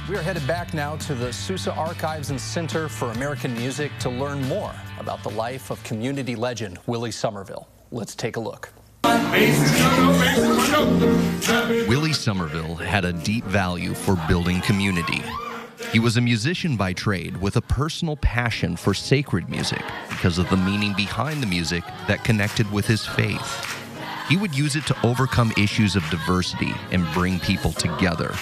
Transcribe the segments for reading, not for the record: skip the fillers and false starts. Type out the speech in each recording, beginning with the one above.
We are headed back now to the Sousa Archives and Center for American Music to learn more about the life of community legend Willie Somerville. Let's take a look. Willie Somerville had a deep value for building community. He was a musician by trade with a personal passion for sacred music because of the meaning behind the music that connected with his faith. He would use it to overcome issues of diversity and bring people together.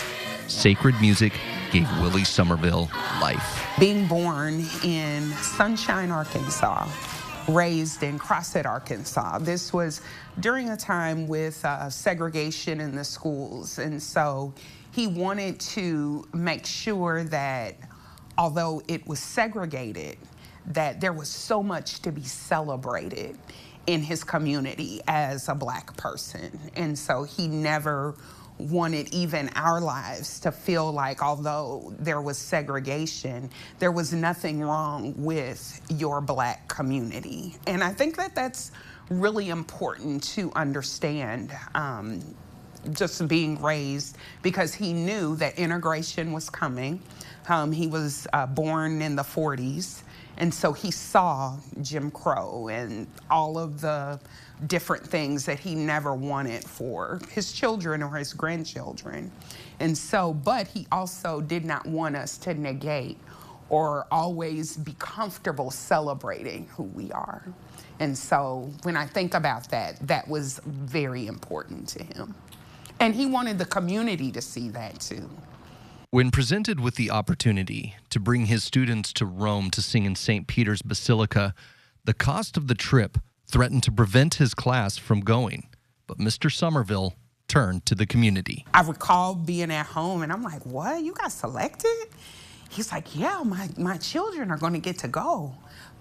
Sacred music gave Willie Somerville life. Being born in Sunshine, Arkansas, raised in Crossett, Arkansas, this was during a time with segregation in the schools, and so he wanted to make sure that although it was segregated, that there was so much to be celebrated in his community as a Black person. And so he never wanted even our lives to feel like, although there was segregation, there was nothing wrong with your Black community. And I think that that's really important to understand, just being raised, because he knew that integration was coming. He was born in the 40s. And so he saw Jim Crow and all of the different things that he never wanted for his children or his grandchildren. And so, but he also did not want us to negate or always be comfortable celebrating who we are. And so when I think about that, that was very important to him. And he wanted the community to see that too. When presented with the opportunity to bring his students to Rome to sing in St. Peter's Basilica, the cost of the trip threatened to prevent his class from going. But Mr. Somerville turned to the community. I recall being at home and I'm like, what, you got selected? He's like, yeah, my children are gonna get to go,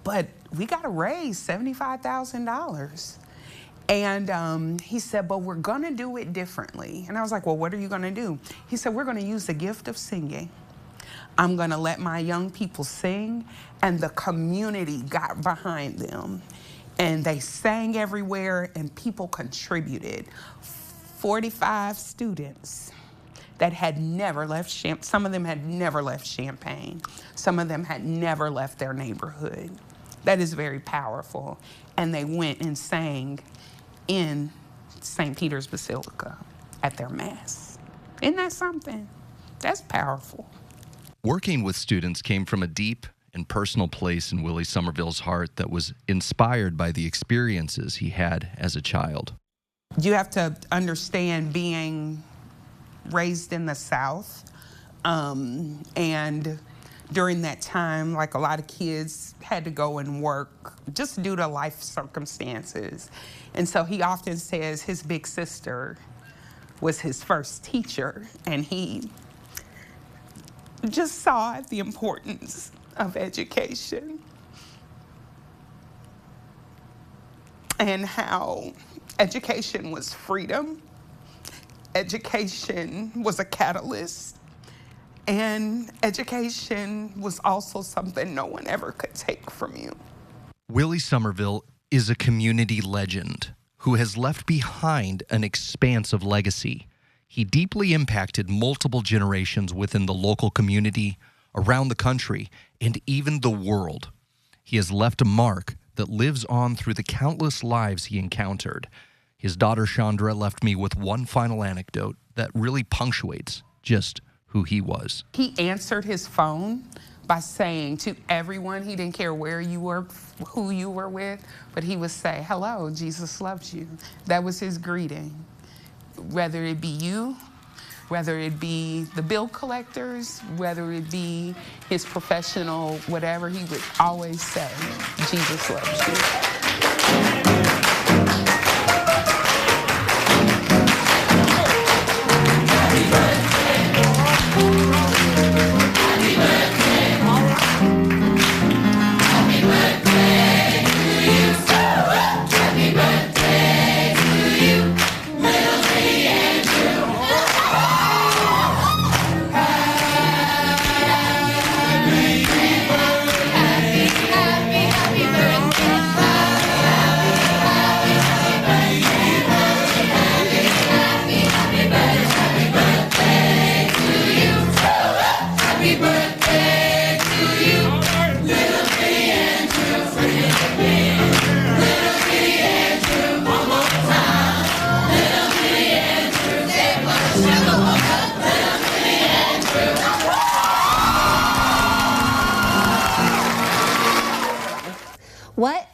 but we gotta raise $75,000. And he said, but we're gonna do it differently. And I was like, well, what are you gonna do? He said, we're gonna use the gift of singing. I'm gonna let my young people sing, and the community got behind them. And they sang everywhere, and people contributed. 45 students that had never left Champaign. Some of them had never left Champaign. Some of them had never left their neighborhood. That is very powerful. And they went and sang in St. Peter's Basilica at their Mass. Isn't that something? That's powerful. Working with students came from a deep and personal place in Willie Somerville's heart that was inspired by the experiences he had as a child. You have to understand being raised in the South, and during that time, like a lot of kids had to go and work just due to life circumstances. And so he often says his big sister was his first teacher, and he just saw the importance of education and how education was freedom, education was a catalyst, and education was also something no one ever could take from you. Willie Somerville is a community legend who has left behind an expansive legacy. He deeply impacted multiple generations within the local community, around the country, and even the world. He has left a mark that lives on through the countless lives he encountered. His daughter Shandra left me with one final anecdote that really punctuates just who he was. He answered his phone by saying to everyone, he didn't care where you were, who you were with, but he would say, hello, Jesus loves you. That was his greeting. Whether it be you, whether it be the bill collectors, whether it be his professional, whatever, he would always say, Jesus loves you.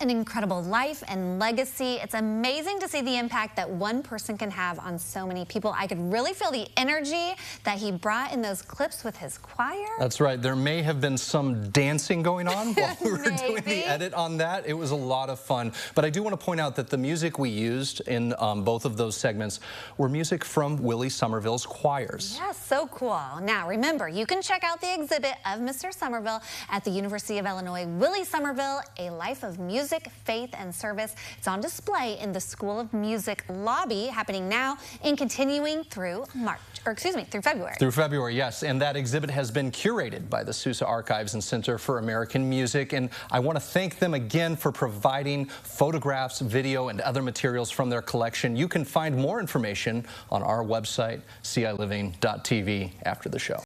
an incredible life and legacy. It's amazing to see the impact that one person can have on so many people. I could really feel the energy that he brought in those clips with his choir. That's right. There may have been some dancing going on while we were doing the edit on that. It was a lot of fun. But I do want to point out that the music we used in both of those segments were music from Willie Somerville's choirs. Yeah, so cool. Now, remember, you can check out the exhibit of Mr. Somerville at the University of Illinois. Willie Somerville, A Life of Music, Faith, and Service. It's on display in the School of Music lobby, happening now and continuing through through February. Through February, yes. And that exhibit has been curated by the Sousa Archives and Center for American Music. And I want to thank them again for providing photographs, video, and other materials from their collection. You can find more information on our website, ciLiving.tv, after the show.